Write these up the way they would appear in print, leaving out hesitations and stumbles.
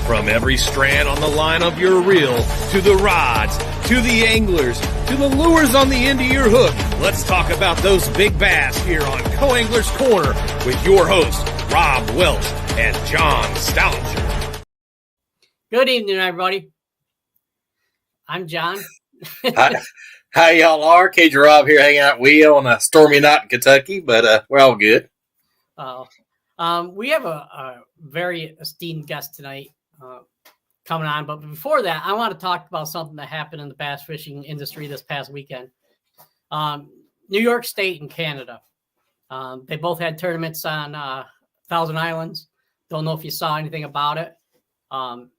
From every strand on the line of your reel, to the rods, to the anglers, to the lures on the end of your hook, let's talk about those big bass here on Co-Angler's Corner with your hosts, Rob Welch and John Stoudinger. Good evening, everybody. I'm John. Hi, y'all are. Cajun Rob here hanging out with you on a stormy night in Kentucky, but we're all good. We have a very esteemed guest tonight coming on. But before that, I want to talk about something that happened in the bass fishing industry this past weekend. New York State and Canada. They both had tournaments on Thousand Islands. Don't know if you saw anything about it. On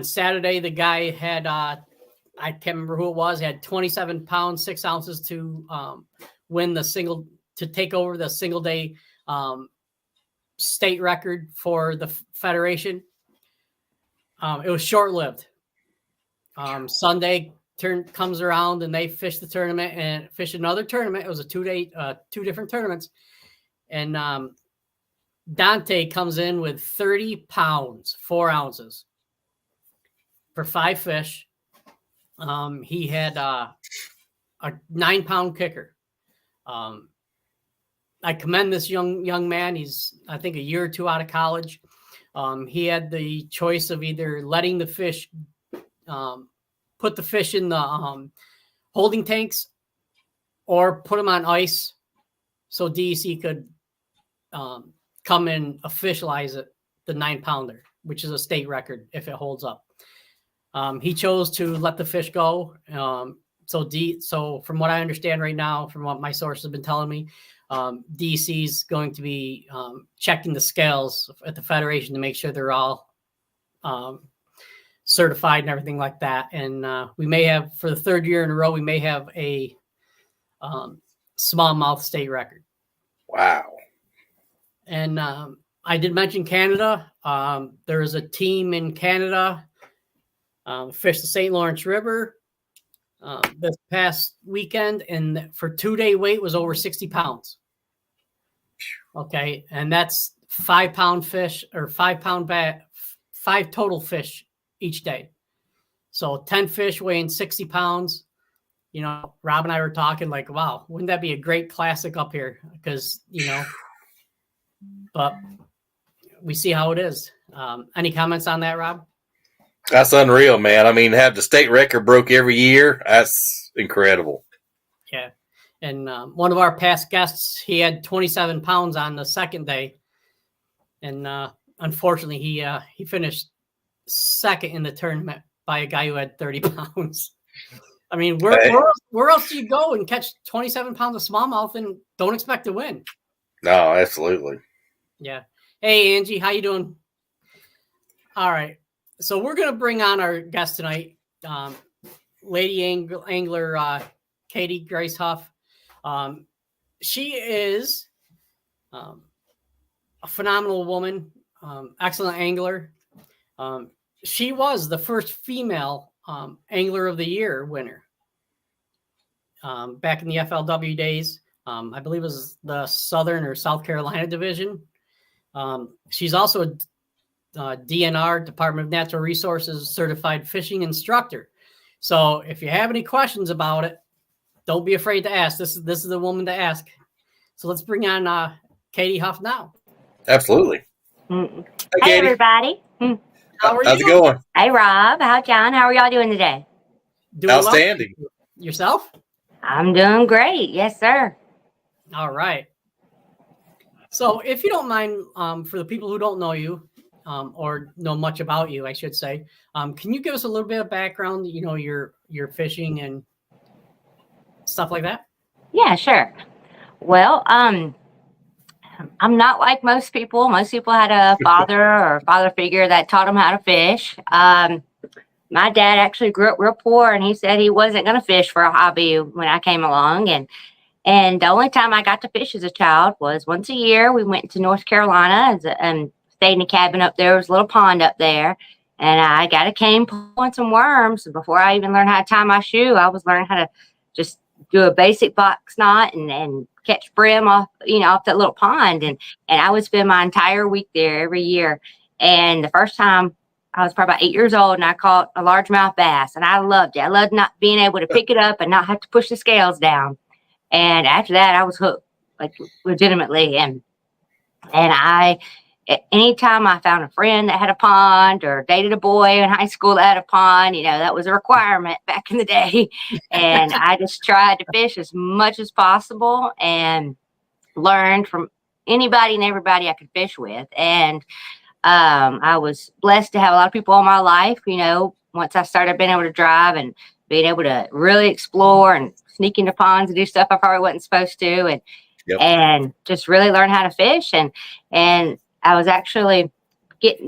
Saturday, the guy had, I can't remember who it was, had 27 pounds, 6 ounces to win to take over the single day state record for the federation. It was short-lived. Sunday comes around and they fish the tournament and fish another tournament. It was a 2-day, two different tournaments. And Dante comes in with 30 pounds, 4 ounces for 5 fish. He had a 9-pound kicker. I commend this young man. He's, I think, a year or two out of college. He had the choice of either letting the fish, put the fish in the holding tanks or put them on ice so DEC could come and officialize it, the 9-pounder, which is a state record if it holds up. He chose to let the fish go. So from what I understand right now, from what my sources have been telling me, DEC is going to be checking the scales at the federation to make sure they're all certified and everything like that. And we may have, for the third year in a row, we may have a smallmouth state record. Wow. And I did mention Canada. There is a team in Canada fished the St. Lawrence River this past weekend, and for 2-day weight was over 60 pounds. Okay, and that's 5-pound fish or 5-pound bat, 5 total fish each day. So 10 fish weighing 60 pounds. You know, Rob and I were talking like, wow, wouldn't that be a great classic up here? Because, you know, but we see how it is. Any comments on that, Rob? That's unreal, man. I mean, have the state record broke every year. That's incredible. Yeah. And one of our past guests, he had 27 pounds on the second day. And unfortunately, he finished second in the tournament by a guy who had 30 pounds. I mean, where else do you go and catch 27 pounds of smallmouth and don't expect to win? No, absolutely. Yeah. Hey, Angie, how you doing? All right. So we're going to bring on our guest tonight, lady angler Katie Grice Hough. She is a phenomenal woman, excellent angler. She was the first female Angler of the Year winner back in the FLW days. I believe it was the Southern or South Carolina division. She's also a DNR, Department of Natural Resources certified fishing instructor. So if you have any questions about it, don't be afraid to ask. This is the woman to ask. So let's bring on Katie Hough now. Absolutely. Hey, Katie. everybody. How's it going? Hey, Rob. John? How are y'all doing today? Doing outstanding. Well. Yourself? I'm doing great. Yes, sir. All right. So if you don't mind, for the people who don't know you, or know much about you, I should say, can you give us a little bit of background, you know, your fishing and stuff like that? Yeah, sure. Well, I'm not like most people. Most people had a father or father figure that taught them how to fish. My dad actually grew up real poor, and he said he wasn't going to fish for a hobby when I came along. And the only time I got to fish as a child was once a year. We went to North Carolina and stayed in a cabin up there. There was a little pond up there. And I got a cane pulling some worms. Before I even learned how to tie my shoe, I was learning how to just do a basic box knot and catch brim off that little pond. And I would spend my entire week there every year. And the first time I was probably about 8 years old, and I caught a largemouth bass, and I loved it. I loved not being able to pick it up and not have to push the scales down. And after that, I was hooked, like legitimately. And anytime I found a friend that had a pond or dated a boy in high school that had a pond, that was a requirement back in the day. And I just tried to fish as much as possible and learned from anybody and everybody I could fish with. And I was blessed to have a lot of people in my life, once I started being able to drive and being able to really explore and sneak into ponds and do stuff I probably wasn't supposed to. And just really learn how to fish. And I was actually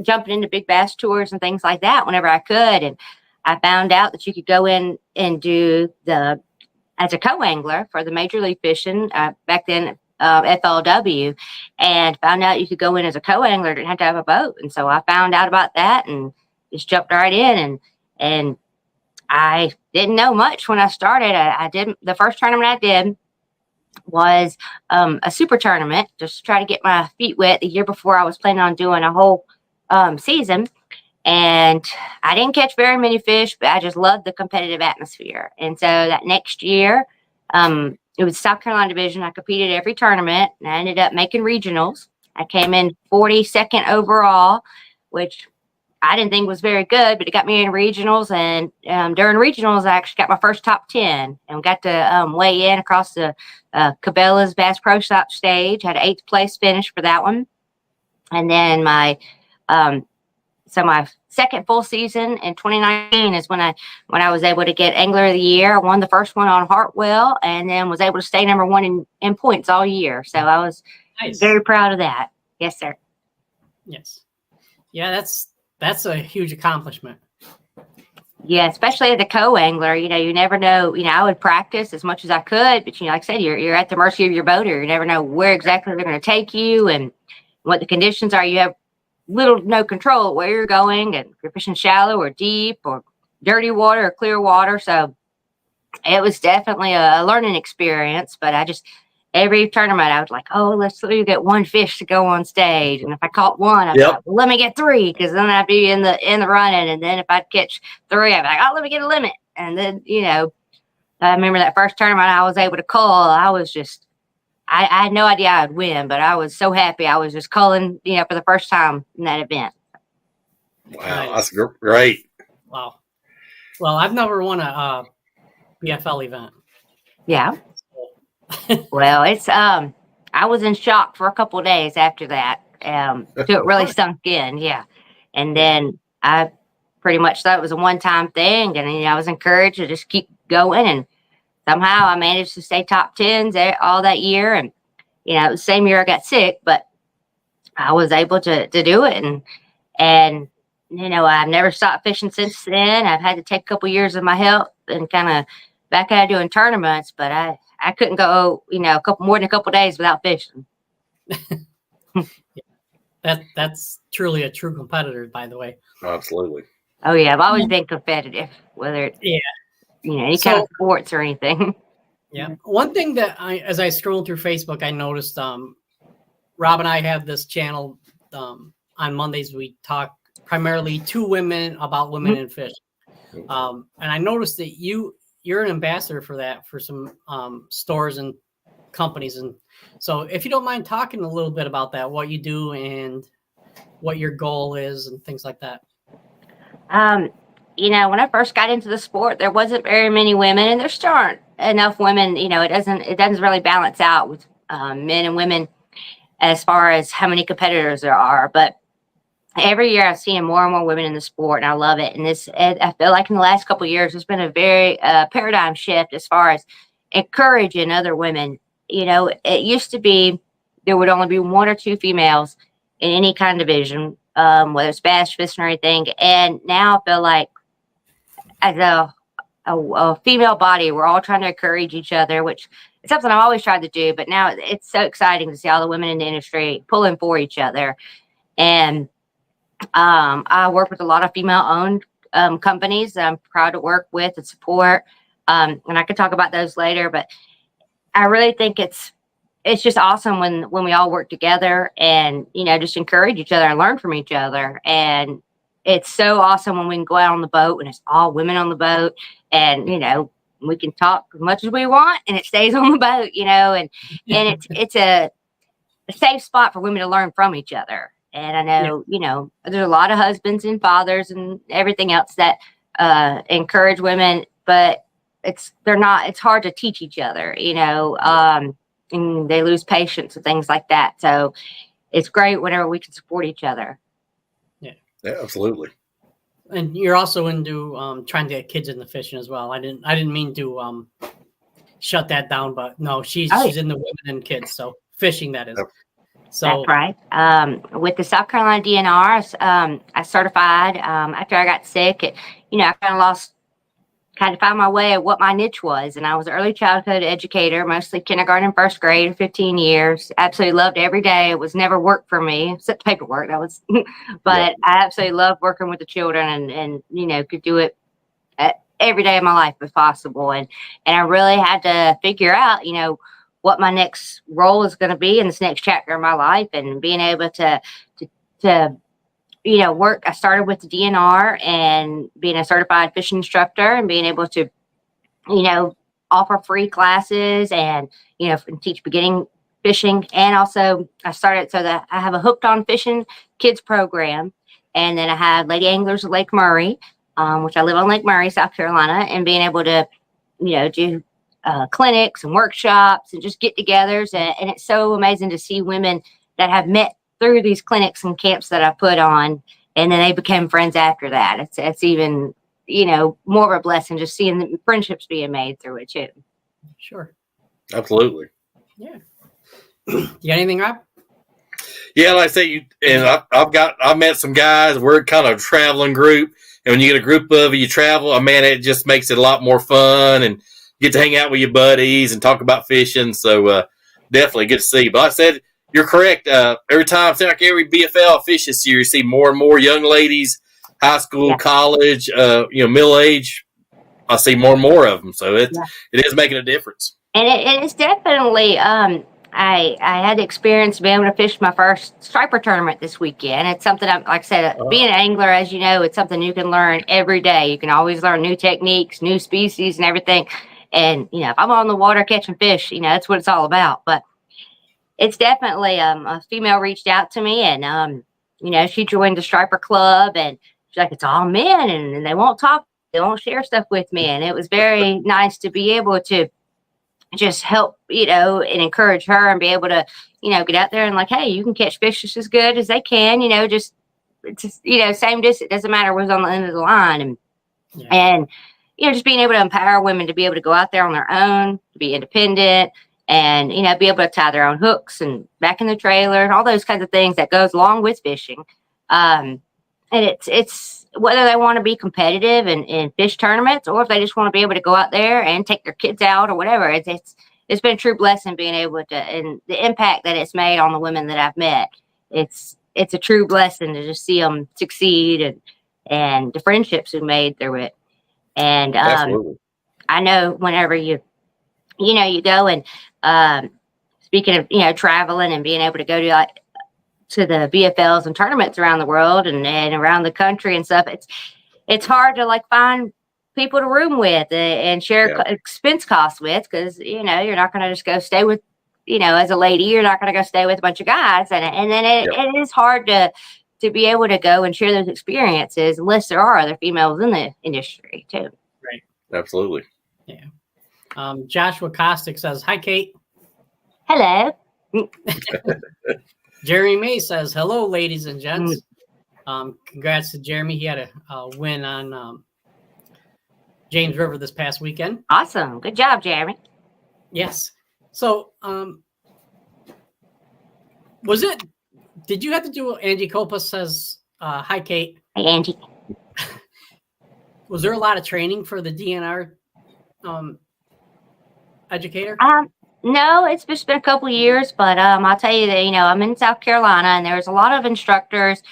jumping into big bass tours and things like that whenever I could. And I found out that you could go in and do as a co-angler for the Major League Fishing back then, FLW, and found out you could go in as a co-angler, didn't have to have a boat. And so I found out about that and just jumped right in. And I didn't know much when I started. I did the first tournament I did was a super tournament, just to try to get my feet wet the year before I was planning on doing a whole season. And I didn't catch very many fish, but I just loved the competitive atmosphere. And so that next year, it was South Carolina division. I competed every tournament, and I ended up making regionals. I came in 42nd overall, which I didn't think was very good, but it got me in regionals. And during regionals, I actually got my first top 10 and got to weigh in across the Cabela's Bass Pro Shop stage. Had an 8th place finish for that one. And then my second full season in 2019 is when I was able to get Angler of the Year. I won the first one on Hartwell, and then was able to stay number 1 in points all year. So I was very proud of that. Yes, sir. Yes. Yeah, that's a huge accomplishment. Yeah, especially as a co-angler, you never know. I would practice as much as I could, but like I said, you're at the mercy of your boater. You never know where exactly they're going to take you and what the conditions are. You have little to no control where you're going, and if you're fishing shallow or deep or dirty water or clear water. So it was definitely a learning experience. But every tournament I was like, oh, let's get one fish to go on stage. And if I caught one, I'd like, well, let me get 3, because then I'd be in the running. And then if I'd catch 3, I'd be like, oh, let me get a limit. And then, I remember that first tournament I was able to call. I was just, I had no idea I'd win, but I was so happy. I was just calling, for the first time in that event. Wow, that's great. Wow. Well, I've never won a BFL event. Yeah. Well, it's I was in shock for a couple of days after that. So it really sunk in, yeah. And then I pretty much thought it was a one-time thing, and I was encouraged to just keep going. And somehow I managed to stay top 10s all that year. And it was the same year I got sick, but I was able to do it. And I've never stopped fishing since then. I've had to take a couple years of my health and kind of back out doing tournaments, but I couldn't go, more than a couple days without fishing. That's truly a true competitor, by the way. Absolutely. Oh yeah, I've always been competitive, whether it's any kind of sports or anything. Yeah. One thing that as I scrolled through Facebook, I noticed Rob and I have this channel on Mondays. We talk primarily to women about women in fish. And I noticed that you're an ambassador for that, for some stores and companies. And so if you don't mind talking a little bit about that, what you do and what your goal is and things like that. When I first got into the sport, there wasn't very many women, and there still aren't enough women. It doesn't really balance out with men and women as far as how many competitors there are. But every year I've seen more and more women in the sport, and I love it. And I feel like in the last couple of years, there's been a very paradigm shift as far as encouraging other women. It used to be there would only be 1 or 2 females in any kind of division, whether it's bass fishing or anything. And now I feel like as a female body, we're all trying to encourage each other, which is something I've always tried to do. But now it's so exciting to see all the women in the industry pulling for each other. And I work with a lot of female-owned companies that I'm proud to work with and support. And I could talk about those later, but I really think it's it's just awesome when we all work together and, just encourage each other and learn from each other. And it's so awesome when we can go out on the boat and it's all women on the boat and, we can talk as much as we want and it stays on the boat, and it's a safe spot for women to learn from each other. And I know, there's a lot of husbands and fathers and everything else that encourage women, but it's hard to teach each other, and they lose patience and things like that. So it's great whenever we can support each other. Yeah, absolutely. And you're also into trying to get kids into fishing as well. I didn't mean to shut that down, but no, she's into women and kids. So fishing, that is. So that's right. With the South Carolina DNR, I certified after I got sick. I kind of found my way at what my niche was. And I was an early childhood educator, mostly kindergarten and first grade, 15 years. Absolutely loved every day. It was never work for me, except paperwork. That was, but I absolutely loved working with the children and could do it every day of my life if possible. And I really had to figure out, what my next role is going to be in this next chapter of my life, and being able to work. I started with the DNR and being a certified fishing instructor and being able to, offer free classes and, teach beginning fishing. And also I started so that I have a Hooked on Fishing kids program. And then I have Lady Anglers of Lake Murray, which I live on Lake Murray, South Carolina, and being able to, do clinics and workshops and just get-togethers. And it's so amazing to see women that have met through these clinics and camps that I put on, and then they became friends after that. It's even, more of a blessing just seeing the friendships being made through it too. Sure. Absolutely. Yeah. You got anything, Rob? Yeah, like I say, I've met some guys. We're kind of a traveling group, and when you get a group of you travel, it just makes it a lot more fun, and you get to hang out with your buddies and talk about fishing. So definitely good to see. But like I said, you're correct. Every time, seems like every BFL fishing series, see more and more young ladies, high school, college, middle age. I see more and more of them. So it is making a difference. And it's definitely. I had the experience to be able to fish my first striper tournament this weekend. It's something like I said, being an angler, as you know, it's something you can learn every day. You can always learn new techniques, new species, and everything. And if I'm on the water catching fish, that's what it's all about. But it's definitely a female reached out to me, and she joined the striper club, and she's like, it's all men, and they won't talk, they won't share stuff with me. And it was very nice to be able to just help, and encourage her and be able to, get out there and like, hey, you can catch fish just as good as they can, it's just, same distance. It doesn't matter who's on the end of the line. And just being able to empower women to be able to go out there on their own, to be independent, and, be able to tie their own hooks and back in the trailer and all those kinds of things that goes along with fishing. And it's whether they want to be competitive in fish tournaments or if they just want to be able to go out there and take their kids out or whatever. It's been a true blessing being able to, and the impact that it's made on the women that I've met. It's a true blessing to just see them succeed and the friendships we made through it. And I know whenever you go and speaking of traveling and being able to go to the BFLs and tournaments around the world and around the country and stuff, it's hard to find people to room with and share expense costs with, because you're not going to just go stay with as a lady, you're not going to go stay with a bunch of guys, and then it is hard to be able to go and share those experiences unless there are other females in the industry too. Right. Absolutely. Yeah. Joshua Kostick says, hi, Kate. Hello. Jeremy May says, hello, ladies and gents. Congrats to Jeremy. He had a win on James River this past weekend. Awesome. Good job, Jeremy. Yes. So, did you have to do, Angie Copa says, hi, Kate. Hey, Angie. Was there a lot of training for the DNR educator? No, it's just been a couple of years, but I'll tell you that, I'm in South Carolina, and there's a lot of instructors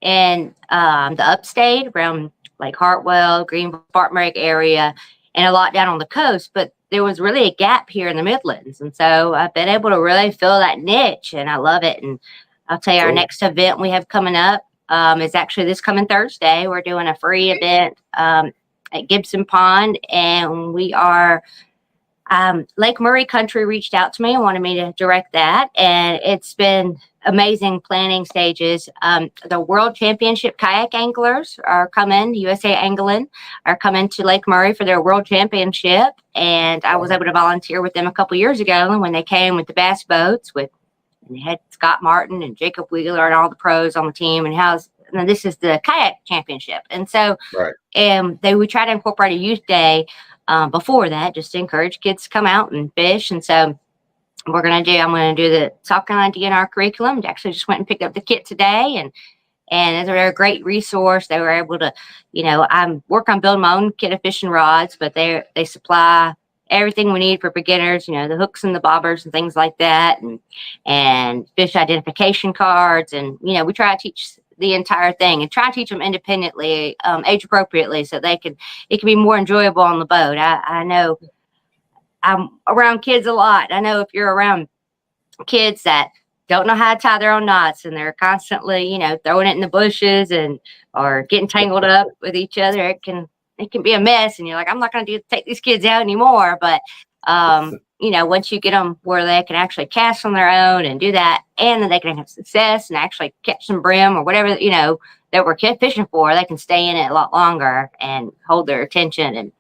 in the upstate around like Hartwell, Greenville, Spartanburg area, and a lot down on the coast. But there was really a gap here in the Midlands. And so I've been able to really fill that niche, and I love it. And I'll tell you, our next event we have coming up is actually this coming Thursday. We're doing a free event at Gibson Pond, and we are Lake Murray Country reached out to me and wanted me to direct that. And it's been amazing planning stages. The World Championship kayak anglers are coming, USA Angling are coming to Lake Murray for their World Championship. And I was able to volunteer with them a couple years ago when they came with the bass boats and they had Scott Martin and Jacob Wheeler and all the pros on the team. And this is the kayak championship. And so we try to incorporate a youth day before that, just to encourage kids to come out and fish. And so I'm going to do the Talking on DNR curriculum. Actually just went and picked up the kit today, and they're a great resource. They were able to, I work on building my own kit of fishing rods, but they supply everything we need for beginners, the hooks and the bobbers and things like that, and fish identification cards. And, we try to teach the entire thing and try to teach them independently, age appropriately, so it can be more enjoyable on the boat. I know I'm around kids a lot. I know if you're around kids that don't know how to tie their own knots and they're constantly, throwing it in the bushes or getting tangled up with each other, it can be a mess. And you're like, I'm not going to take these kids out anymore. But, once you get them where they can actually cast on their own and do that, and then they can have success and actually catch some brim or whatever, that we're fishing for, they can stay in it a lot longer and hold their attention. And,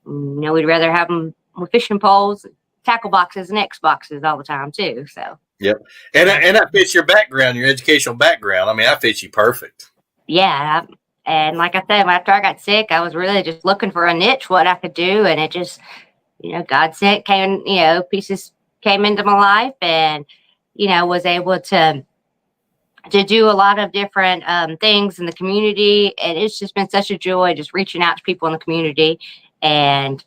we'd rather have them with fishing poles, tackle boxes, and X boxes all the time too. So. Yep. And I fish your background, your educational background. I mean, I fish you perfect. Yeah. And like I said, after I got sick, I was really just looking for a niche, what I could do. And it just, God sent pieces came into my life, and, was able to do a lot of different things in the community. And it's just been such a joy just reaching out to people in the community. And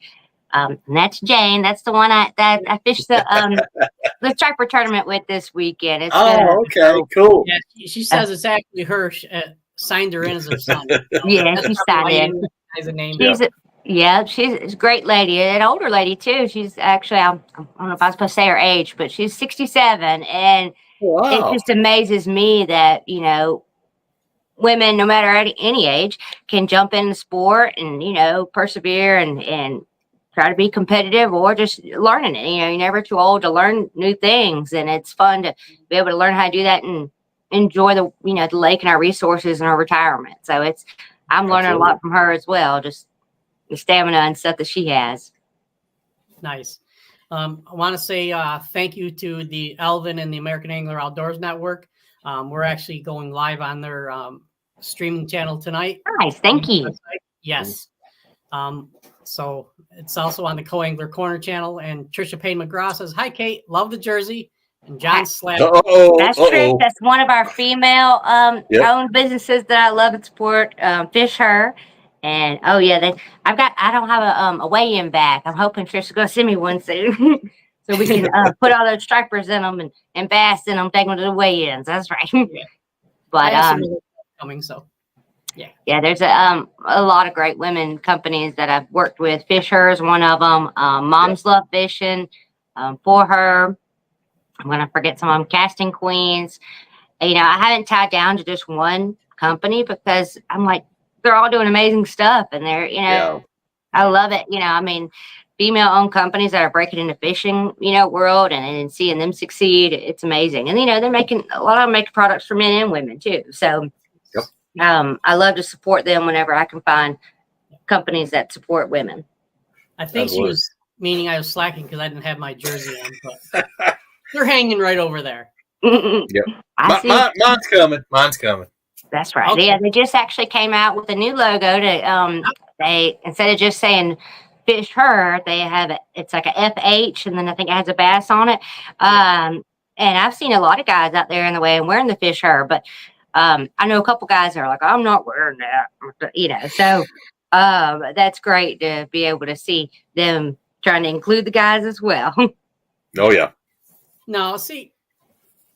that's Jane. That's the one that I fished the striper tournament with this weekend. It's okay, cool. Yeah, she says it's actually her. Signed her in as her son. Yeah, she signed in. As a name. She's a great lady, an older lady too. She's actually, I don't know if I was supposed to say her age, but she's 67, and it just amazes me that women, no matter any age, can jump in the sport and persevere and try to be competitive or just learning it. You're never too old to learn new things, and it's fun to be able to learn how to do that and enjoy the the lake and our resources and our retirement. So I'm learning a lot from her as well, just the stamina and stuff that she has. Nice. I want to say thank you to the Elvin and the American Angler Outdoors Network. We're actually going live on their streaming channel tonight. Nice, thank you. Yes. So it's also on the Co-Angler Corner channel. And Trisha Payne McGraw says, "Hi, Kate. Love the jersey." And John Slack. That's true. That's one of our female owned businesses that I love and support. Fish Her. And I don't have a weigh-in bag. I'm hoping Trisha's going to send me one soon. So we can put all those stripers in them and bass in them, take them to the weigh-ins. That's right. Yeah. But coming, so yeah, there's a lot of great women companies that I've worked with. Fish Her is one of them. Moms Love Fishing, For Her. I'm going to forget some of them. Casting Queens. I haven't tied down to just one company because I'm like, they're all doing amazing stuff, and they're I love it. Female-owned companies that are breaking into fishing, world and seeing them succeed. It's amazing. And, they're making a lot of them make products for men and women too. So I love to support them whenever I can find companies that support women. I think she was meaning I was slacking because I didn't have my jersey on, but they're hanging right over there. Yep. Mine's coming. Mine's coming. That's right. Okay. Yeah, they just actually came out with a new logo to they instead of just saying Fish Her, they have it's like a FH, and then I think it has a bass on it. And I've seen a lot of guys out there in the way and wearing the Fish Her, but I know a couple guys that are like, I'm not wearing that, so that's great to be able to see them trying to include the guys as well. Oh yeah. No, see,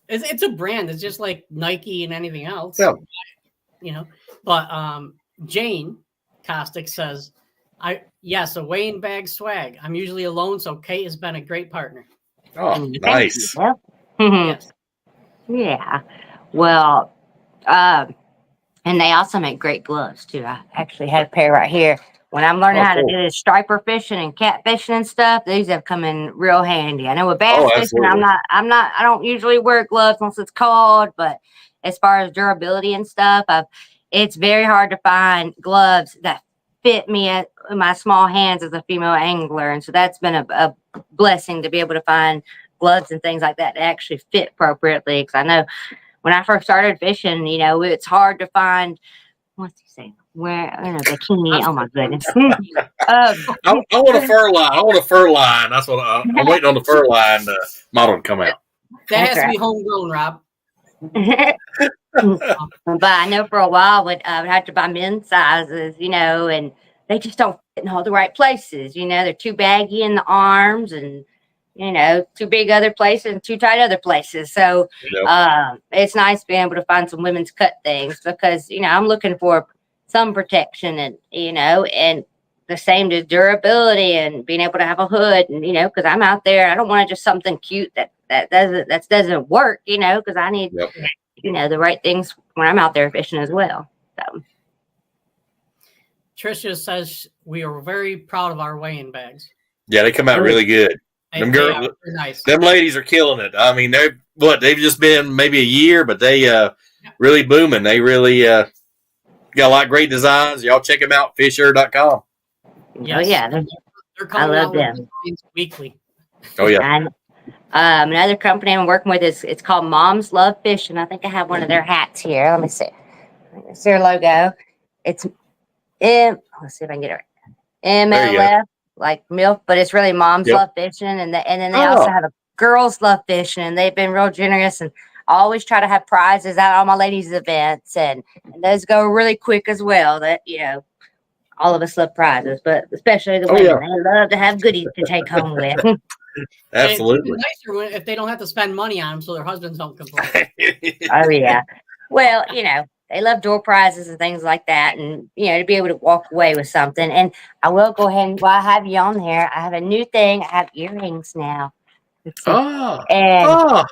it's a brand. It's just like Nike and anything else. Yeah. But Jane Kostick says, A weighing bag swag. I'm usually alone, so Kate has been a great partner. Oh, Thank nice. you. Yes. Yeah. Well, and they also make great gloves too. I actually had a pair right here. When I'm learning Oh, how to cool. do this striper fishing and catfishing and stuff, these have come in real handy. I know with bass Oh, fishing, absolutely. I don't usually wear gloves unless it's cold, but as far as durability and stuff, it's very hard to find gloves that fit me in my small hands as a female angler. And so that's been a blessing to be able to find gloves and things like that actually fit appropriately. Because I know when I first started fishing, it's hard to find, what's he saying? Where, bikini. Oh my goodness. I want a fur line. I want a fur line. That's what I'm waiting on the fur line model to come out. That That's has to be homegrown, Rob. But I know for a while I would have to buy men's sizes, and they just don't fit in all the right places. They're too baggy in the arms and, too big other places and too tight other places. So it's nice being able to find some women's cut things because, I'm looking for some protection and, and the same to durability and being able to have a hood and, because I'm out there, I don't want just something cute that doesn't work, because I need, the right things when I'm out there fishing as well. So Tricia says we are very proud of our weighing bags. Yeah, they come out really good. Them girls, nice. them ladies are killing it. I mean, they've just been maybe a year, but they really booming. They really got a lot of great designs. Y'all check them out, fisher.com. Yes. Oh yeah, They're coming out with designs weekly. Oh yeah. And, another company I'm working with it's called Moms Love Fishing. I think I have one of their hats here. Let me see. It's their logo. It's let's see if I can get it right. MLF, like milk, but it's really Moms Love Fishing, and then they also have a Girls Love Fishing, and they've been real generous and always try to have prizes at all my ladies' events, and those go really quick as well. That all of us love prizes, but especially the women. They love to have goodies to take home with. Absolutely. It's nicer if they don't have to spend money on them, so their husbands don't complain. Oh yeah. Well, they love door prizes and things like that, and to be able to walk away with something. And I will go ahead and while I have you on there, I have a new thing. I have earrings now. That's cool. I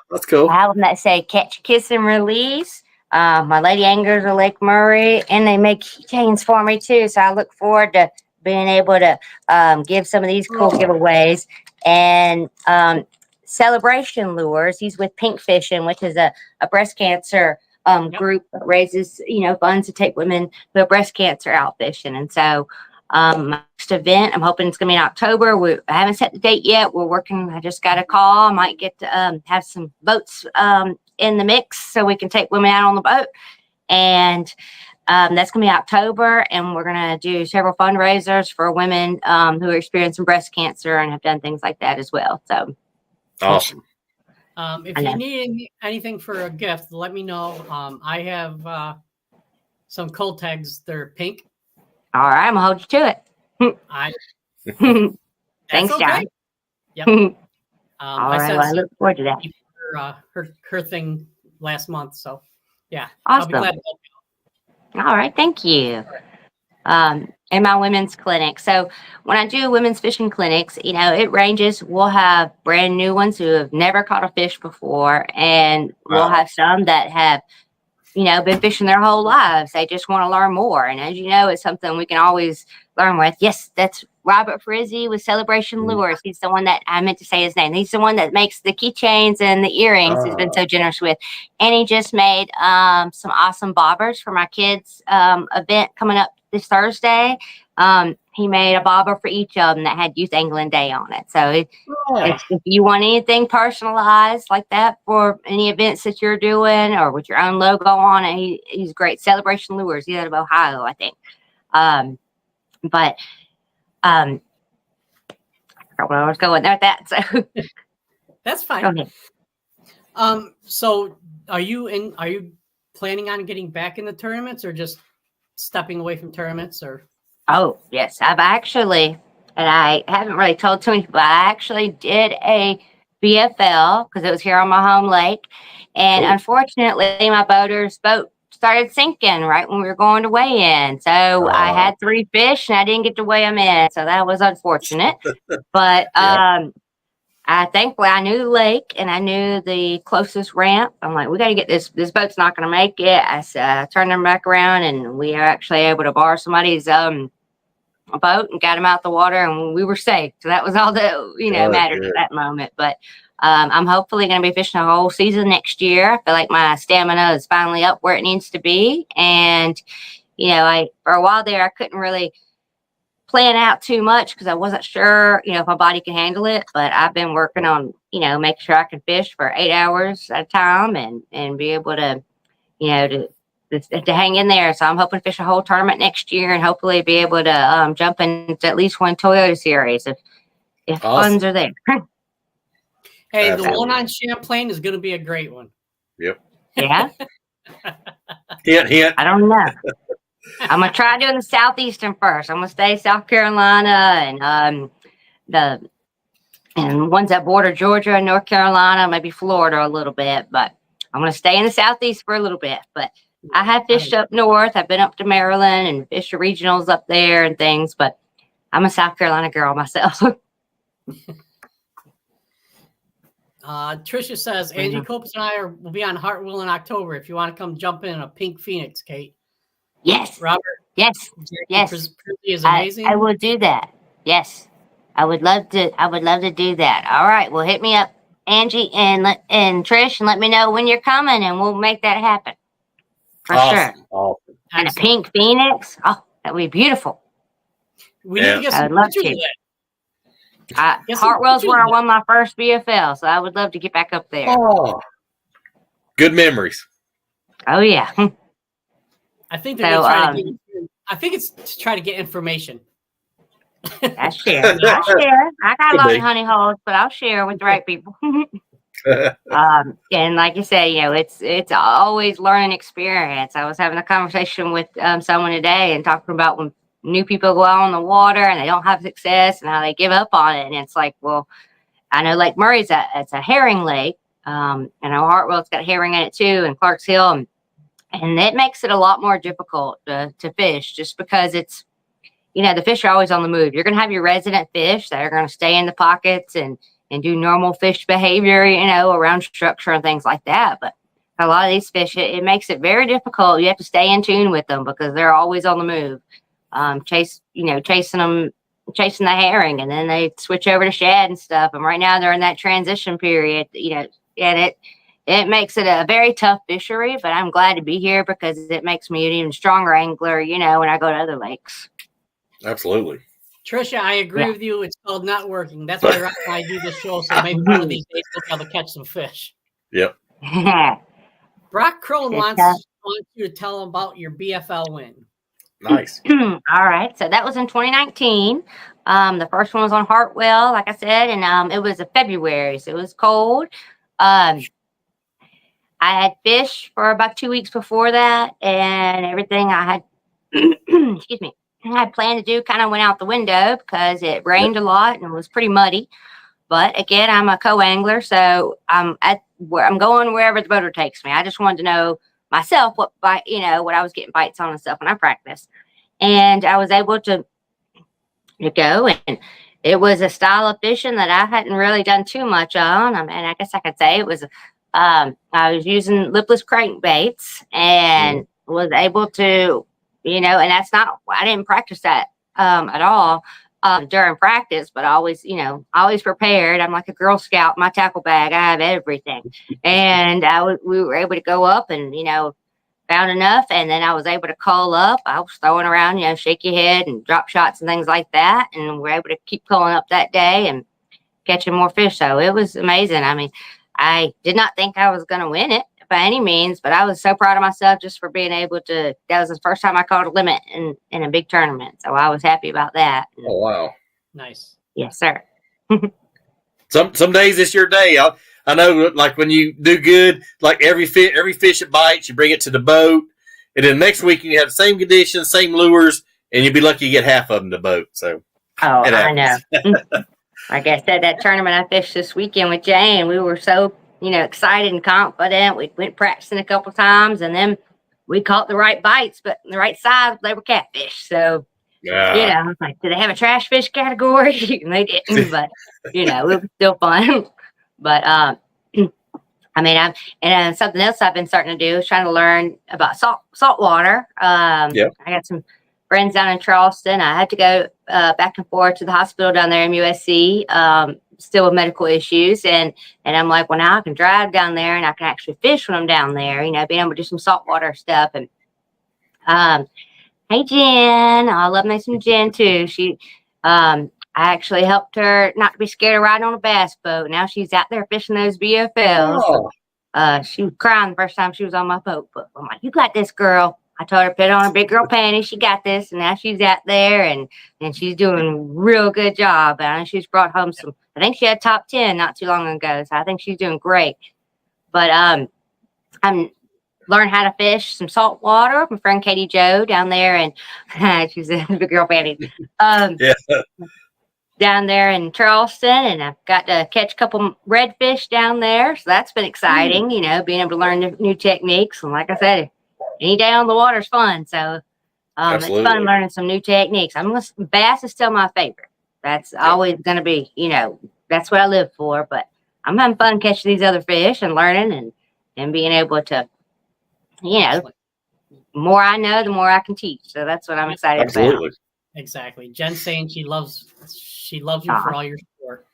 have them that say "Catch, Kiss, and Release." My lady anglers are Lake Murray, and they make keychains for me too. So I look forward to being able to give some of these cool giveaways. And Celebration Lures, he's with Pink Fishing, which is a breast cancer group that raises funds to take women who have breast cancer out fishing. And so my next event, I'm hoping it's gonna be in October. I haven't set the date yet. We're working. I just got a call. I might get to have some boats in the mix so we can take women out on the boat. And that's going to be October, and we're going to do several fundraisers for women who are experiencing breast cancer and have done things like that as well. So awesome. If you need anything for a gift, let me know. I have some cold tags. They're pink. All right, I'm going to hold you to it. Thanks, John. Yep. All right, well, I look forward to that. Her thing last month. So, yeah. Awesome. I'll be glad to help you. All right, thank you. In my women's clinic. So when I do women's fishing clinics, it ranges. We'll have brand new ones who have never caught a fish before, and we'll have some that have, been fishing their whole lives. They just want to learn more. And as you know, it's something we can always learn with. Yes, that's Robert Frizzy with Celebration Lures. He's the one that I meant to say his name. He's the one that makes the keychains and the earrings. He's been so generous with. And he just made some awesome bobbers for my kids' event coming up this Thursday. He made a bobber for each of them that had Youth Angling Day on it. So if you want anything personalized like that for any events that you're doing or with your own logo on it, he's great. Celebration Lures. He's out of Ohio, I think. But I forgot where I was going there with that. So that's fine. So are you planning on getting back in the tournaments or just stepping away from tournaments or? Oh, yes. I've actually, and I haven't really told too many people, I actually did a BFL because it was here on my home lake. And unfortunately, my boat started sinking right when we were going to weigh in. So I had 3 fish and I didn't get to weigh them in. So that was unfortunate. But thankfully I knew the lake and I knew the closest ramp. I'm like, we got to get this boat's not going to make it. I turned them back around and we are actually able to borrow somebody's boat and got them out the water and we were safe. So that was all that, mattered at that moment. But I'm hopefully going to be fishing a whole season next year. I feel like my stamina is finally up where it needs to be. And, for a while there, I couldn't really plan out too much because I wasn't sure, if my body can handle it. But I've been working on, making sure I can fish for 8 hours at a time and be able to, to hang in there. So I'm hoping to fish a whole tournament next year and hopefully be able to jump into at least one Toyota series if funds are there. Hey, the one on Champlain is going to be a great one. Yep. Yeah. Hint. I don't know. I'm gonna try doing the southeastern first. I'm gonna stay South Carolina and ones that border Georgia and North Carolina, maybe Florida a little bit, but I'm gonna stay in the southeast for a little bit. But I have fished up north. I've been up to Maryland and fished the regionals up there and things, but I'm a South Carolina girl myself. Tricia says Angie Copes and I will be on Hartwell in October. If you want to come jump in a pink Phoenix, Kate. Yes. Robert. Yes. Is amazing. I will do that. Yes. I would love to do that. All right. Well, hit me up, Angie and Trish, and let me know when you're coming, and we'll make that happen. For sure. Awesome. And a pink Phoenix. Oh, that would be beautiful. We need to get some pictures of that. Hartwell's where I won my first BFL, so I would love to get back up there. Oh, good memories. Oh yeah. I think they're trying to I think it's to try to get information. I'll share. I got a lot of honey holes, but I'll share with the right people. And like you say, it's always learning experience. I was having a conversation with someone today and talking about when new people go out on the water and they don't have success and how they give up on it. And it's like, well, I know Lake Murray's it's a herring lake. I know Hartwell's got herring in it too, and Clark's Hill. And it makes it a lot more difficult to fish just because it's, the fish are always on the move. You're going to have your resident fish that are going to stay in the pockets and do normal fish behavior, around structure and things like that. But a lot of these fish, it makes it very difficult. You have to stay in tune with them because they're always on the move. Chasing the herring, and then they switch over to shad and stuff. And right now they're in that transition period, and it makes it a very tough fishery, but I'm glad to be here because it makes me an even stronger angler, when I go to other lakes. Absolutely. Trisha, I agree with you. It's called not working. That's why I do this show, so maybe one of these days we'll be able to catch some fish. Yep. Brock Crone wants you to tell him about your BFL win. Nice. All right. So that was in 2019. The first one was on Hartwell, like I said, and it was in February, so it was cold. I had fish for about 2 weeks before that, and everything I had, excuse me, I had planned to do kind of went out the window because it rained a lot and it was pretty muddy. But again, I'm a co-angler, so I'm going wherever the boater takes me. I just wanted to know myself what I was getting bites on and stuff when I practice. And I was able to go, and it was a style of fishing that I hadn't really done too much on. I mean, I guess I could say it was, I was using lipless crankbaits and was able to, and that's not, I didn't practice that at all during practice, but always prepared. I'm like a Girl Scout, my tackle bag, I have everything. And we were able to go up and, found enough, and then I was able to call up. I was throwing around, shake your head and drop shots and things like that, and we're able to keep pulling up that day and catching more fish. So it was amazing. I mean, I did not think I was going to win it by any means, but I was so proud of myself just for being able to. That was the first time I caught a limit in a big tournament, so I was happy about that. Oh wow, nice. Yes, sir. Some days it's your day. I know, like when you do good, like every fish that bites, you bring it to the boat, and then next week you have the same conditions, same lures, and you'll be lucky you get half of them to boat. So, I know. Like I said, that tournament I fished this weekend with Jane, we were so excited and confident. We went practicing a couple times, and then we caught the right bites, but the right size, they were catfish. So, I was like, do they have a trash fish category? And they didn't, but, it was still fun. But, I mean, something else I've been starting to do is trying to learn about salt water. I got some friends down in Charleston. I had to go back and forth to the hospital down there in USC, still with medical issues. And I'm like, well, now I can drive down there and I can actually fish when I'm down there, being able to do some saltwater stuff. And hey, Jen, I love me some Jen too. I actually helped her not to be scared of riding on a bass boat. Now she's out there fishing those BFLs. Oh. She was crying the first time she was on my boat, but I'm like, you got this, girl. I told her to put on her big girl panties. She got this. And now she's out there and she's doing a real good job. And she's brought home I think she had top 10 not too long ago. So I think she's doing great. But I'm learning how to fish some salt water. My friend Katie Joe down there, and she's a big girl panties. Down there in Charleston, and I've got to catch a couple redfish down there. So that's been exciting, being able to learn new techniques. And like I said, any day on the water is fun. So it's fun learning some new techniques. Bass is still my favorite. That's always going to be, that's what I live for. But I'm having fun catching these other fish and learning and being able to, more I know, the more I can teach. So that's what I'm excited about. Exactly. Jen's saying she loves you for all your support.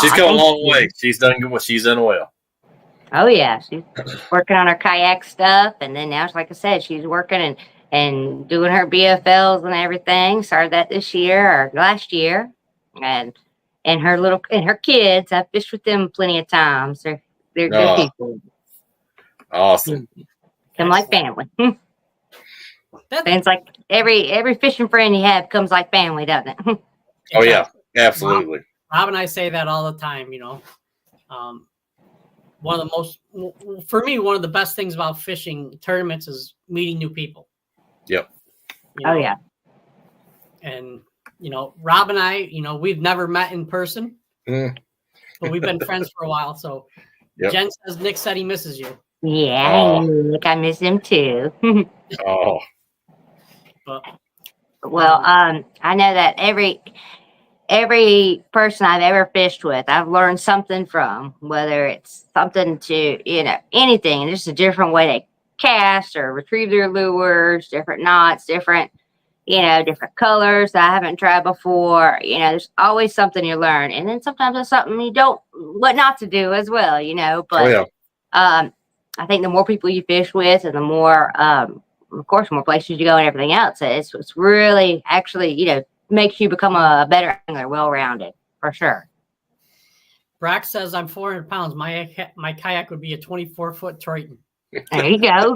She's come a long way. She's done well. Oh yeah, she's working on her kayak stuff, and then now, like I said, she's working and doing her BFLs and everything. Started that this year or last year, and her kids. I've fished with them plenty of times. They're good people. Awesome. Come like family. It's like every fishing friend you have becomes like family, doesn't it? Oh yeah, absolutely. Rob and I say that all the time. One of the best things about fishing tournaments is meeting new people. Yep. Oh yeah. And Rob and I, we've never met in person, but we've been friends for a while. So Jen says Nick said he misses you. Yeah, I miss him too. Oh. Well, I know that every person I've ever fished with, I've learned something from, whether it's something to, anything, just a different way to cast or retrieve their lures, different knots, different colors that I haven't tried before. There's always something you learn. And then sometimes there's something you don't, what not to do as well, but, I think the more people you fish with and the more, of course, more places you go and everything else, it's really actually, makes you become a better angler, well-rounded, for sure. Brock says I'm 400 pounds. My kayak would be a 24-foot Triton. There you go.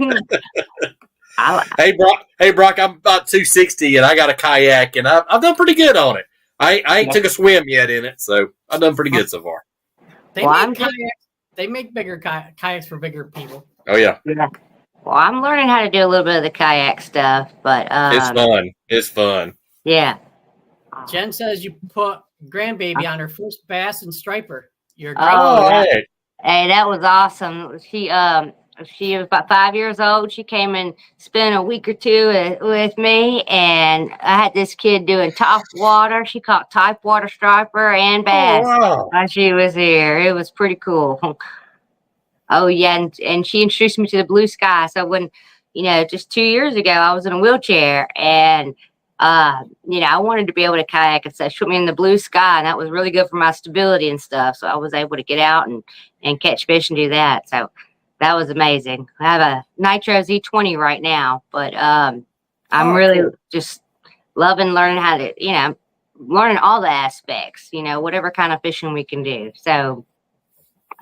Hey, Brock, I'm about 260, and I got a kayak, and I've done pretty good on it. I ain't took a swim yet in it, so I've done pretty good so far. They make bigger kayaks for bigger people. Oh, yeah. Well, I'm learning how to do a little bit of the kayak stuff, but it's fun. Yeah. Jen says you put grandbaby on her first bass and striper. Hey, that was awesome. She was about 5 years old. She came and spent a week or two with me, and I had this kid doing top water. She caught type water striper and bass while she was here. It was pretty cool. Oh yeah, and she introduced me to the blue sky. So when, just 2 years ago, I was in a wheelchair, and I wanted to be able to kayak, and so she put me in the blue sky, and that was really good for my stability and stuff. So I was able to get out and catch fish and do that. So that was amazing. I have a Nitro Z20 right now, but I'm really just loving learning how to, learning all the aspects, whatever kind of fishing we can do. So,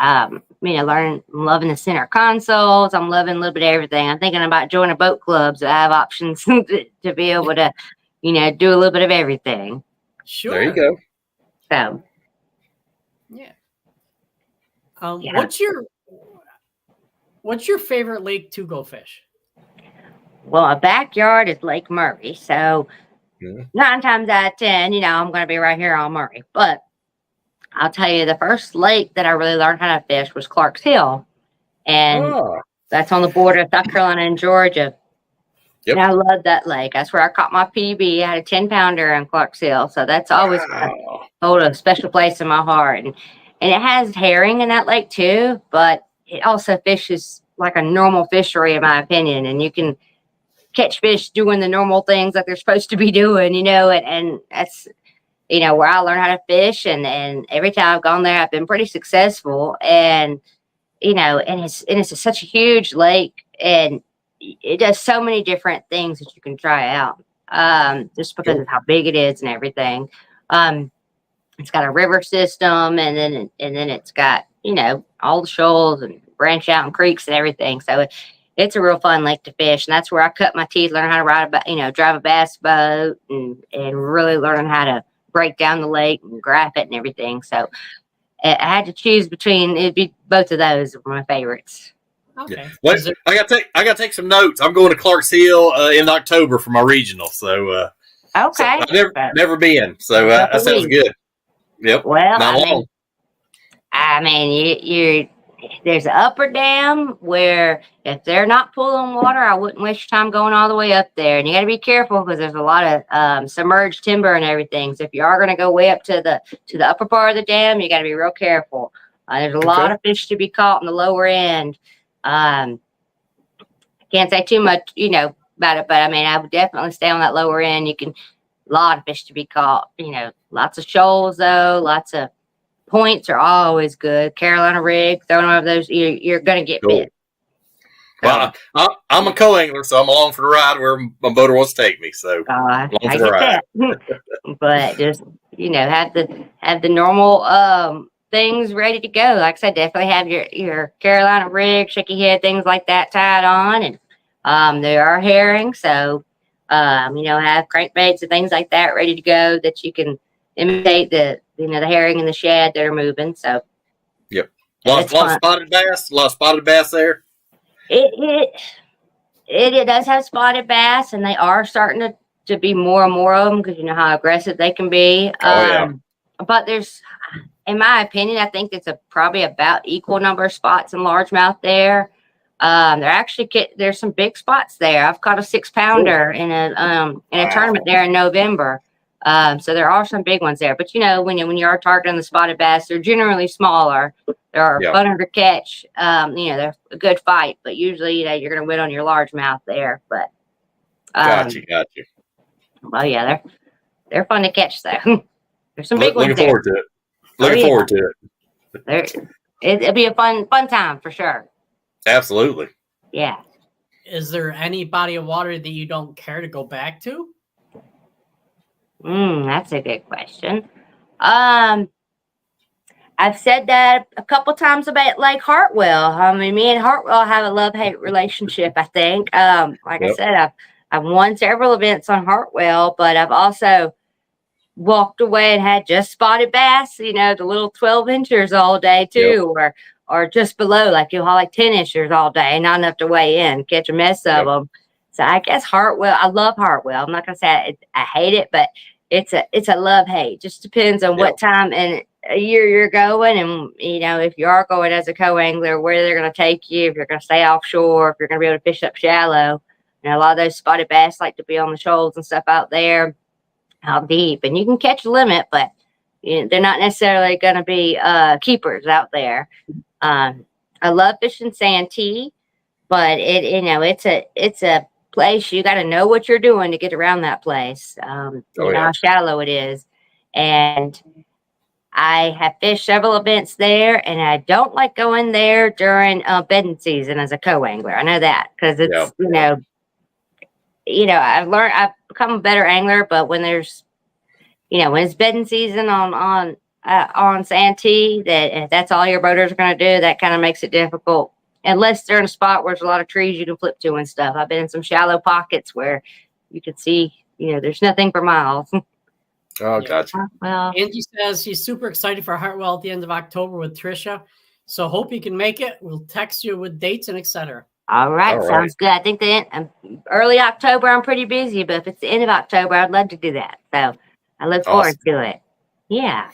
I'm loving the center consoles. I'm loving a little bit of everything. I'm thinking about joining a boat club, so I have options to be able to, do a little bit of everything. Sure. There you go. So, yeah. What's your favorite lake to go fish? Well, a backyard is Lake Murray. So 9 times out of 10, I'm going to be right here on Murray. But I'll tell you, the first lake that I really learned how to fish was Clark's Hill. And that's on the border of South Carolina and Georgia. Yep. And I love that lake. That's where I caught my PB. I had a 10-pounder in Clarks Hill. So that's always Wow. hold a special place in my heart. And it has herring in that lake too, but it also fishes like a normal fishery, in my opinion. And you can catch fish doing the normal things that they're supposed to be doing, and that's, where I learned how to fish. And every time I've gone there, I've been pretty successful. And, and it's such a huge lake, and it does so many different things that you can try out. Just because of how big it is and everything. It's got a river system, and then it's got, all the shoals and branch out and creeks and everything. So it's a real fun lake to fish. And that's where I cut my teeth, learn how to drive a bass boat, and really learn how to break down the lake and graph it and everything. So I had to choose between, it'd be both of those were my favorites. Okay. Yeah. Well, I got to take some notes. I'm going to Clarks Hill in October for my regional. So, okay. So I've never been. So that sounds good. Yep. Well, Not long. I mean, you there's an upper dam where if they're not pulling water, I wouldn't waste your time going all the way up there. And you got to be careful because there's a lot of submerged timber and everything. So if you are going to go way up to the upper part of the dam, you got to be real careful. There's a lot of fish to be caught in the lower end. I can't say too much, about it, but I mean, I would definitely stay on that lower end. A lot of fish to be caught, lots of shoals though, lots of points are always good. Carolina rig, throwing over those, you're going to get bit. Well, I'm a co-angler, so I'm along for the ride where my boater wants to take me. So I along for the ride. But just, have the normal things ready to go. Like I said, definitely have your Carolina rig, shaky head, things like that tied on. And there are herring, so have crankbaits and things like that ready to go that you can imitate the herring and the shad that are moving. So yep, a lot of spotted bass there. It does have spotted bass, and they are starting to be more and more of them because you know how aggressive they can be. But there's, in my opinion, I think it's probably about equal number of spots in largemouth there. There's some big spots there. I've caught a 6-pounder in a tournament there in November. So there are some big ones there. But when you are targeting the spotted bass, they're generally smaller. They're funner to catch. They're a good fight, but usually you're going to win on your largemouth there. But got you. Well, yeah, they're fun to catch though. There's some big ones there. Looking forward to it. It'll be a fun time for sure. Absolutely. Yeah. Is there any body of water that you don't care to go back to? That's a good question. I've said that a couple times about Lake Hartwell. I mean, me and Hartwell have a love-hate relationship, I think. I said, I've won several events on Hartwell, but I've also walked away and had just spotted bass, the little 12-inchers all day too, or just below, like you'll haul like 10-inchers all day, not enough to weigh in, catch a mess of them. So I guess Hartwell, I love Hartwell. I'm not going to say I hate it, but it's a love-hate. Just depends on what time and a year you're going. And, if you are going as a co-angler, where they're going to take you, if you're going to stay offshore, if you're going to be able to fish up shallow. A lot of those spotted bass like to be on the shoals and stuff out there, out deep. And you can catch a limit, but they're not necessarily going to be keepers out there. I love fishing Santee, but it's a place you got to know what you're doing to get around that place. How shallow it is. And I have fished several events there, and I don't like going there during bedding season as a co-angler. I know that because it's, I've become a better angler, but when there's, when it's bedding season on Santee, if that's all your boaters are going to do, that kind of makes it difficult. Unless they're in a spot where there's a lot of trees you can flip to and stuff. I've been in some shallow pockets where you can see, there's nothing for miles. Oh, gotcha. Well, Angie says he's super excited for Hartwell at the end of October with Tricia. So hope you can make it. We'll text you with dates and etc. All right. Sounds good. I think early October, I'm pretty busy, but if it's the end of October, I'd love to do that. So I look forward to it. Yeah.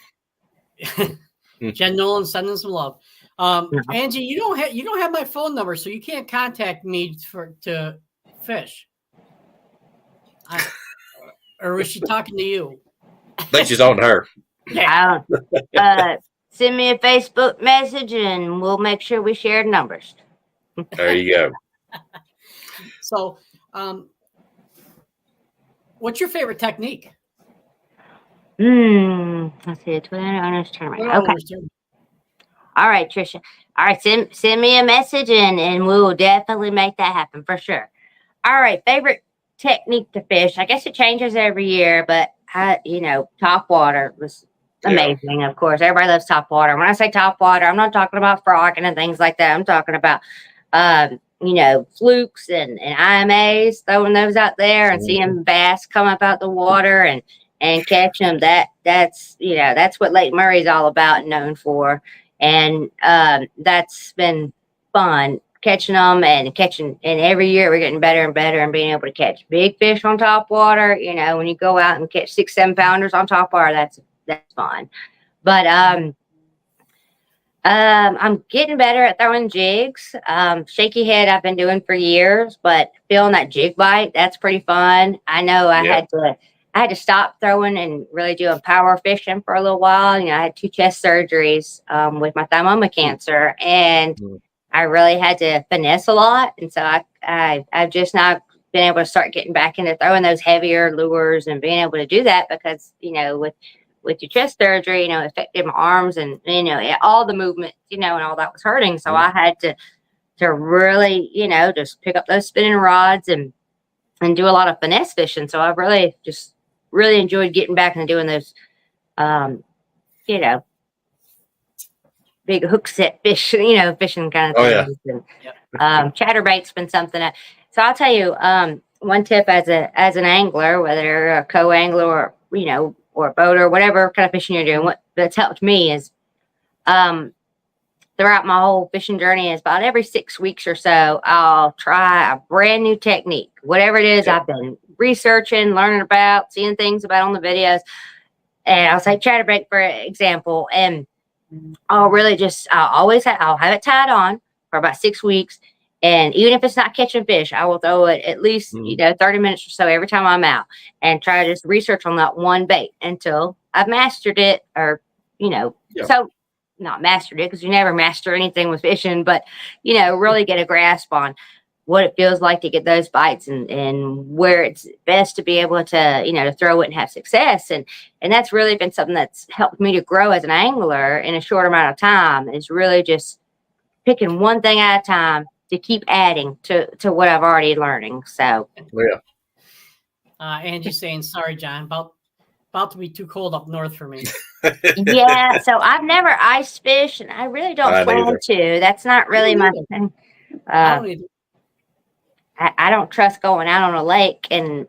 Jen Nolan sending some love. Angie, you don't have my phone number, so you can't contact me to fish. Or was she talking to you? I think she's on her. Yeah. Send me a Facebook message and we'll make sure we share numbers. There you go. So, what's your favorite technique? Let's see. 20 owners tournament. Okay. All right, Trisha. All right, send me a message and we will definitely make that happen for sure. All right, favorite technique to fish. I guess it changes every year, but top water was amazing. Of course, everybody loves top water. When I say top water, I'm not talking about frogging and things like that. I'm talking about flukes and IMAs, throwing those out there and seeing bass come up out the water and catch them. That's what Lake Murray's all about and known for. And that's been fun catching them and every year we're getting better and better and being able to catch big fish on top water. When you go out and catch 6-7 pounders on top water, that's fun. But I'm getting better at throwing jigs. Shaky head I've been doing for years, but feeling that jig bite, that's pretty fun. I know I had to stop throwing and really doing power fishing for a little while. I had 2 chest surgeries with my thymoma cancer, and I really had to finesse a lot. And so I've just not been able to start getting back into throwing those heavier lures and being able to do that because, with your chest surgery, it affected my arms and, all the movement, and all that was hurting. So I had to really, just pick up those spinning rods and do a lot of finesse fishing. So I really enjoyed getting back and doing those, big hook set fish, fishing kind of things. Yeah. And chatterbait's been something. So I'll tell you, one tip as an angler, whether you're a co-angler or, or a boater, whatever kind of fishing you're doing, that's helped me is, throughout my whole fishing journey is about every 6 weeks or so, I'll try a brand new technique, whatever it is I've been researching, learning about, seeing things about on the videos. And I'll say chatterbait, for example, and I'll have it tied on for about 6 weeks. And even if it's not catching fish, I will throw it at least, 30 minutes or so every time I'm out and try to just research on that one bait until I've mastered it or, so not mastered it because you never master anything with fishing, but, really get a grasp on what it feels like to get those bites and where it's best to be able to, to throw it and have success. And that's really been something that's helped me to grow as an angler in a short amount of time, is really just picking one thing at a time to keep adding to what I've already learning. So, Angie's saying, sorry, John, about to be too cold up north for me. Yeah. So I've never ice fished and I really don't plan to. That's not really my thing. I don't trust going out on a lake and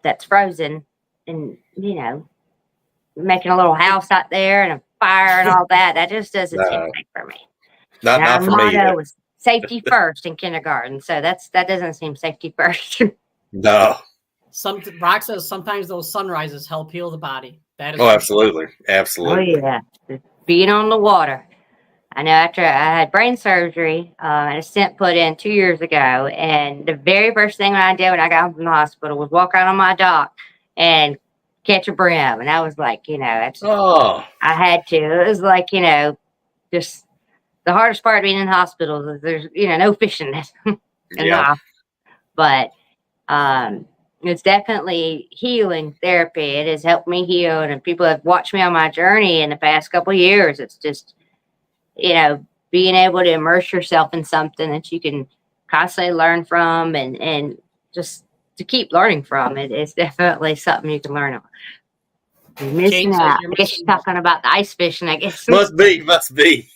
that's frozen and, making a little house out there and a fire and all that. That just doesn't seem right for me. Not for me. Motto was safety first in kindergarten. So that doesn't seem safety first. No. Brock says sometimes those sunrises help heal the body. That is absolutely. Absolutely. Oh, yeah. Being on the water. I know after I had brain surgery and a stent put in 2 years ago, and the very first thing I did when I got home from the hospital was walk out on my dock and catch a brim. And I was like, I had to. It was like, just the hardest part of being in the hospital is there's, no fishing. But it's definitely healing therapy. It has helped me heal, and people have watched me on my journey in the past couple of years. It's just, being able to immerse yourself in something that you can constantly learn from and just to keep learning from. It's definitely something you can learn on. You're missing out. I guess you're talking about the ice fishing, I guess. Must be.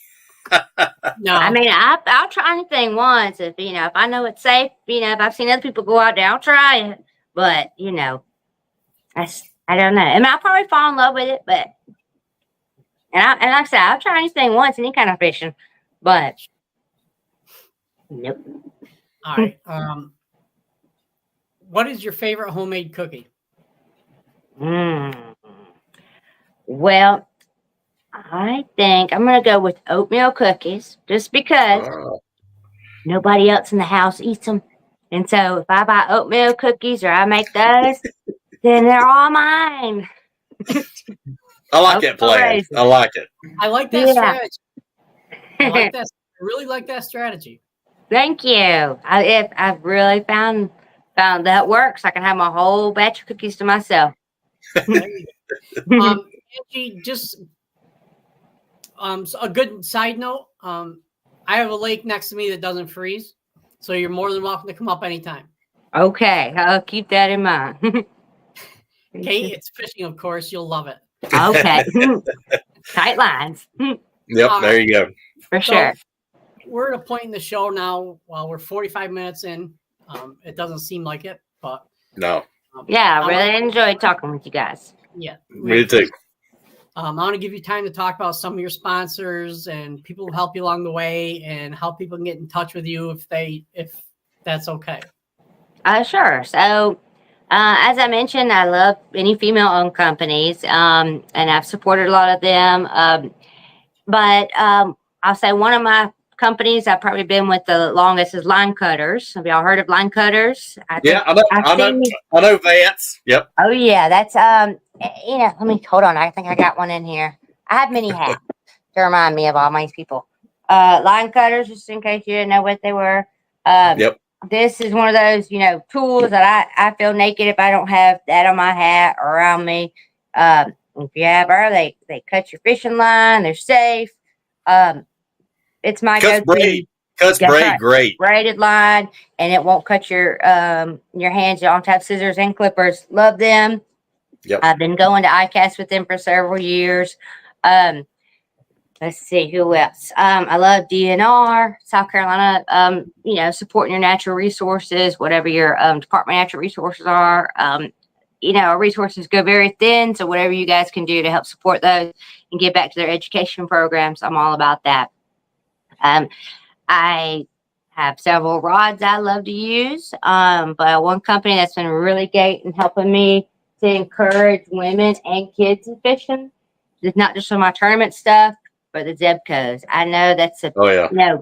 No. I mean, I'll try anything once if I know it's safe. If I've seen other people go out there, I'll try it. But I don't know. I mean, I'll probably fall in love with it, but like I said, I'll try anything once, any kind of fishing, but nope. All right. What is your favorite homemade cookie? Well, I think I'm going to go with oatmeal cookies just because nobody else in the house eats them. And so if I buy oatmeal cookies or I make those, then they're all mine. I like that plan. I like it. I like that strategy. I like that. I really like that strategy. Thank you. I've really found that works. I can have my whole batch of cookies to myself. Angie, just so a good side note. I have a lake next to me that doesn't freeze, so you're more than welcome to come up anytime. Okay, I'll keep that in mind. Okay, it's fishing, of course. You'll love it. Okay, tight lines. Yep, there you go. For sure. We're at a point in the show now. Well, we're 45 minutes in. It doesn't seem like it, but no. Yeah, I really enjoyed talking with you guys. Yeah, me too. I want to give you time to talk about some of your sponsors and people who help you along the way, and how people can get in touch with you if that's okay. Sure. So, as I mentioned, I love any female-owned companies, and I've supported a lot of them. But I'll say one of my companies I've probably been with the longest is Line Cutters. Have y'all heard of Line Cutters? I know Vance. Yep. Oh yeah, that's let me hold on. I think I got one in here. I have many hats to remind me of all my people. Line Cutters, just in case you didn't know what they were. Yep. This is one of those, tools that I feel naked if I don't have that on my hat or around me. If you have her, they cut your fishing line. They're safe. It's my go-to. Cuts braid great. Braided line, and it won't cut your hands. You don't have scissors and clippers. Love them. Yep. I've been going to ICAST with them for several years. Let's see who else. I love DNR, South Carolina. Supporting your natural resources, whatever your Department of Natural Resources are. Our resources go very thin, so whatever you guys can do to help support those and get back to their education programs, I'm all about that. I have several rods I love to use, but one company that's been really great in helping me to encourage women and kids in fishing. It's not just on my tournament stuff, but the Zebcos. I know that's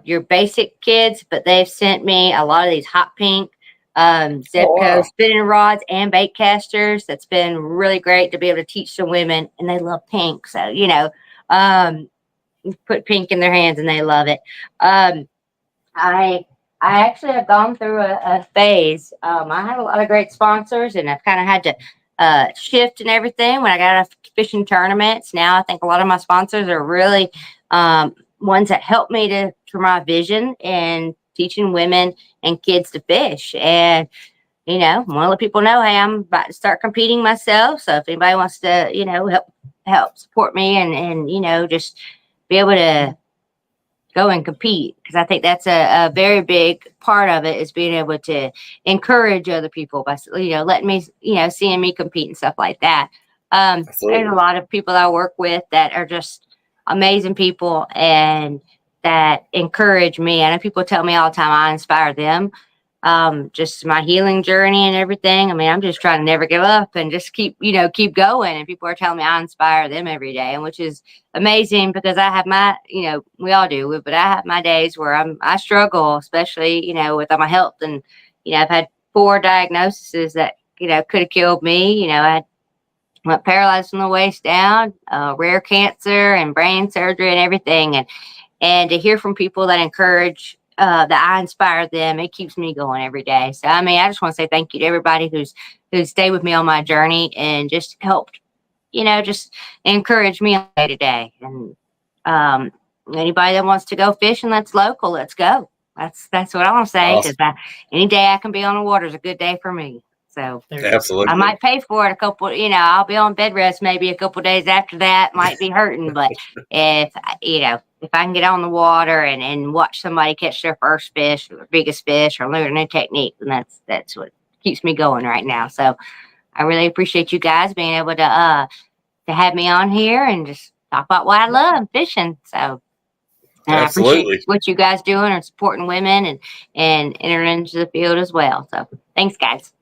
your basic kids, but they've sent me a lot of these hot pink Zebco spinning rods and bait casters. That's been really great to be able to teach some women, and they love pink. So, put pink in their hands and they love it. I actually have gone through a phase. I have a lot of great sponsors, and I've kind of had to shift and everything when I got out of fishing tournaments. Now I think a lot of my sponsors are really ones that help me to my vision and teaching women and kids to fish. And want to let people know, hey, I'm about to start competing myself. So if anybody wants to help support me and just be able to go and compete, because I think that's a very big part of it, is being able to encourage other people by letting me seeing me compete and stuff like that. There's a lot of people I work with that are just amazing people and that encourage me. I know people tell me all the time I inspire them. Just my healing journey and everything. I mean, I'm just trying to never give up and just keep going. And people are telling me I inspire them every day, and which is amazing, because I have my, we all do, but I have my days where I struggle, especially, with my health. And, I've had 4 diagnoses that, could have killed me. I went paralyzed from the waist down, rare cancer and brain surgery and everything. And to hear from people that encourage, that I inspire them, it keeps me going every day. So, I mean, I just want to say thank you to everybody who's stayed with me on my journey and just helped, just encourage me day to day. And anybody that wants to go fishing that's local, let's go. That's what I want to say. Because any day I can be on the water is a good day for me. So absolutely, I might pay for it a couple. I'll be on bed rest maybe a couple days after that. Might be hurting, but if I can get on the water and watch somebody catch their first fish, or biggest fish, or learn a new technique, then that's what keeps me going right now. So I really appreciate you guys being able to have me on here and just talk about what I love, fishing. So I appreciate what you guys doing and supporting women and entering into the field as well. So thanks, guys.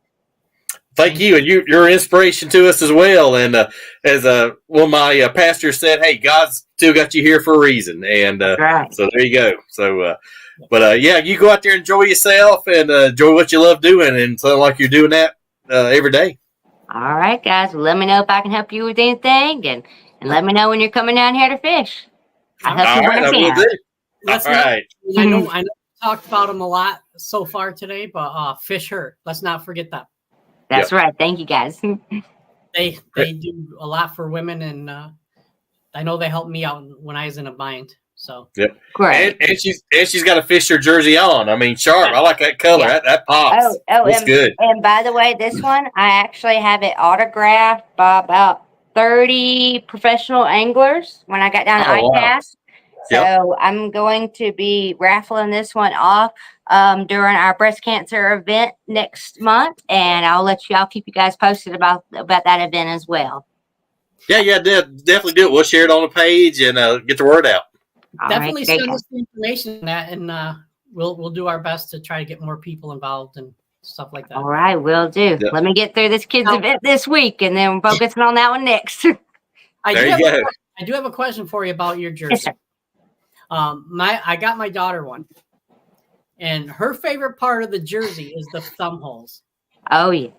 Thank you, and you're an inspiration to us as well. And as one of my pastors said, "Hey, God's still got you here for a reason." And right. So there you go. So, you go out there, enjoy yourself, and enjoy what you love doing, and so like you're doing that every day. All right, guys. Well, let me know if I can help you with anything, and let me know when you're coming down here to fish. I'll help you All when right, I I will can. do. Let's All not, right. I know we talked about them a lot so far today, but fish hurt. Let's not forget that. That's right. Thank you, guys. They do a lot for women, and I know they helped me out when I was in a bind. So Yep. Great. And she's got a Fisher jersey on. I mean, sharp. I like that color. Yeah. That pops. That's good. And by the way, this one, I actually have it autographed by about 30 professional anglers when I got down to ICAST. So I'm going to be raffling this one off during our breast cancer event next month, and I'll keep you guys posted about that event as well. Yeah, definitely do it. We'll share it on the page and get the word out. Definitely send us the information on that, and we'll do our best to try to get more people involved and stuff like that. All right, will do. Yep. Let me get through this kids' event this week, and then we're focusing on that one next. I do have a question for you about your jersey. Yes, sir. I got my daughter one, and her favorite part of the jersey is the thumb holes. Oh yeah,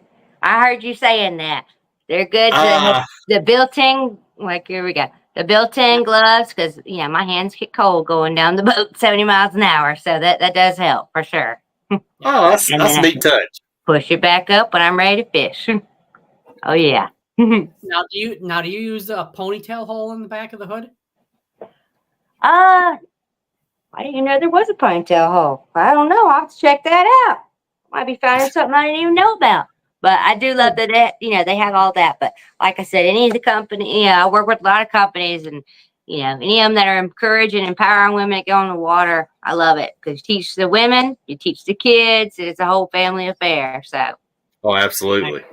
I heard you saying that. They're good. The built-in, here we go. The built-in gloves, because my hands get cold going down the boat 70 miles an hour, so that does help for sure. Oh, that's a neat touch. Push it back up when I'm ready to fish. Oh yeah. Now do you use a ponytail hole in the back of the hood? I didn't even know there was a ponytail hole. I don't know. I'll have to check that out. Might be finding something I didn't even know about. But I do love that they have all that. But like I said, any of the company, I work with a lot of companies, and any of them that are encouraging, empowering women to go in the water, I love it, because you teach the women, you teach the kids, it's a whole family affair. So. Oh, absolutely.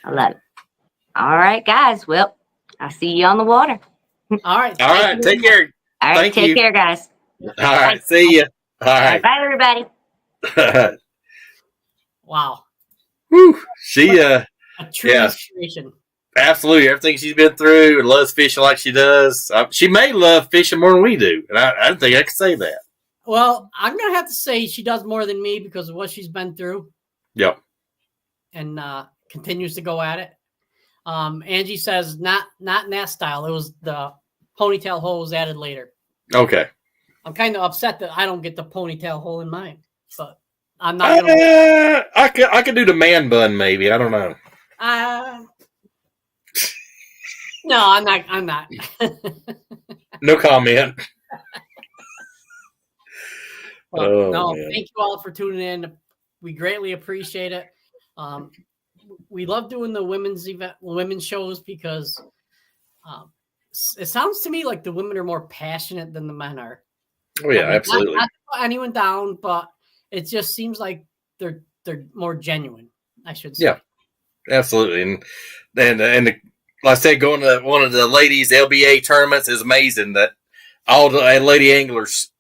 I love it. All right, guys. Well, I'll see you on the water. All right. All right. Take care. All right. Take care, guys. All right. See ya. All right. Bye, everybody. Wow. Whew. She a true inspiration. Absolutely. Everything she's been through and loves fishing like she does. She may love fishing more than we do. And I don't think I could say that. Well, I'm going to have to say she does more than me because of what she's been through. Yep. And continues to go at it. Angie says not in that style. It was the ponytail hole was added later. Okay. I'm kind of upset that I don't get the ponytail hole in mine, but I'm not gonna. I could do the man bun maybe. I don't know. No, I'm not. No comment. Well, thank you all for tuning in. We greatly appreciate it. We love doing the women's shows because it sounds to me like the women are more passionate than the men are. Oh yeah, absolutely. Not to put anyone down, but it just seems like they're more genuine, I should say. Yeah, absolutely. And like I said, going to one of the ladies' LBA tournaments is amazing. That all the lady anglers,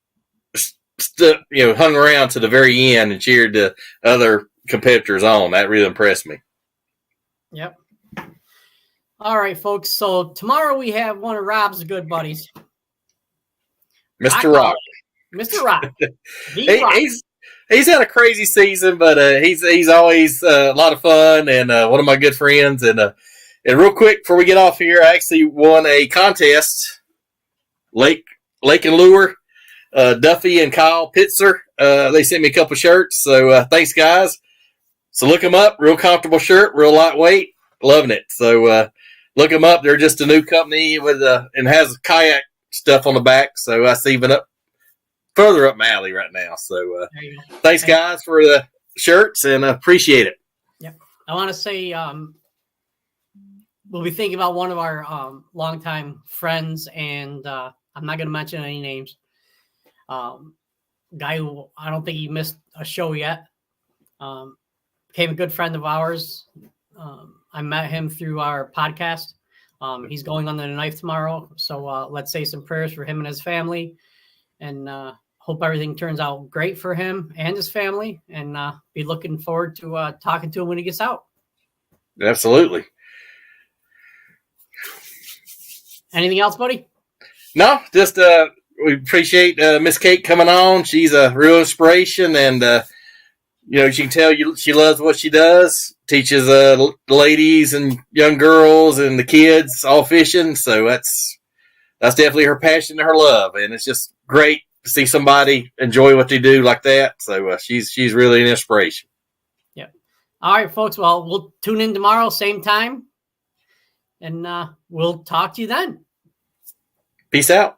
hung around to the very end and cheered the other competitors on. That really impressed me. Yep. All right, folks. So tomorrow we have one of Rob's good buddies, Mr. Rock. Mr. Rock. He's had a crazy season, but he's always a lot of fun and one of my good friends. And real quick before we get off here, I actually won a contest. Lake and Lure, Duffy and Kyle Pitzer. They sent me a couple shirts, so thanks, guys. So look them up. Real comfortable shirt, real lightweight, loving it. So look them up. They're just a new company with and has kayak stuff on the back. So that's even further up my alley right now. So thanks, guys, for the shirts and appreciate it. Yep. I want to say we'll be thinking about one of our longtime friends, and I'm not going to mention any names. Guy who I don't think he missed a show yet. Became a good friend of ours. I met him through our podcast. He's going on the knife tomorrow. So let's say some prayers for him and his family, and hope everything turns out great for him and his family, and be looking forward to talking to him when he gets out. Absolutely. Anything else, buddy? No, just we appreciate Miss Kate coming on. She's a real inspiration, and She can tell she loves what she does. Teaches ladies and young girls and the kids all fishing. So that's definitely her passion and her love, and it's just great to see somebody enjoy what they do like that. So she's really an inspiration. Yeah. All right, folks. Well, we'll tune in tomorrow, same time, and we'll talk to you then. Peace out.